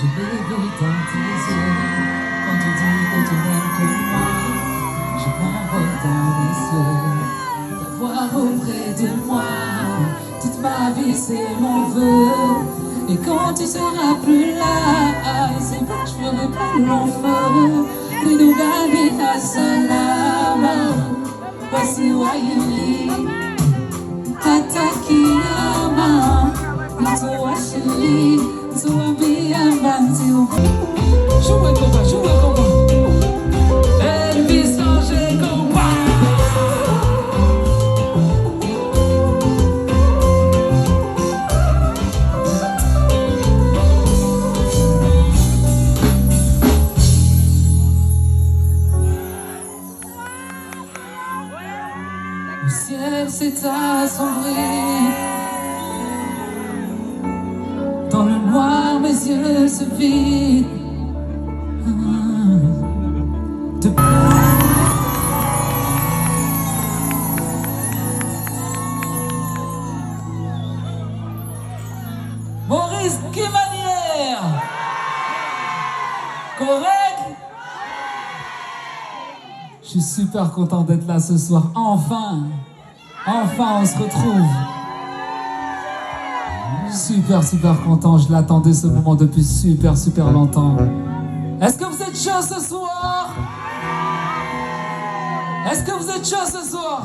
Je l'ai vu dans tes yeux, quand tu dis que tu n'aimes que moi. Je m'envole dans les cieux, t'avoir auprès de moi. Toute ma vie c'est mon vœu, et quand tu seras plus là, c'est pas que je ferai pas long feu. Ni nous garder à salama, voici Wayuli, Tatakiyama, Nitouachili, Touabiambanti. Jouez combat, jouez combat. Elvis Angers combat. Le ciel s'est assombri. Dans le noir, mes yeux se vident. Maurice Guimanière. Correct? Je suis super content d'être là ce soir. Enfin, on se retrouve. Super content. Je l'attendais ce moment depuis super longtemps. Est-ce que vous êtes chaud ce soir? Est-ce que vous êtes chaud ce soir?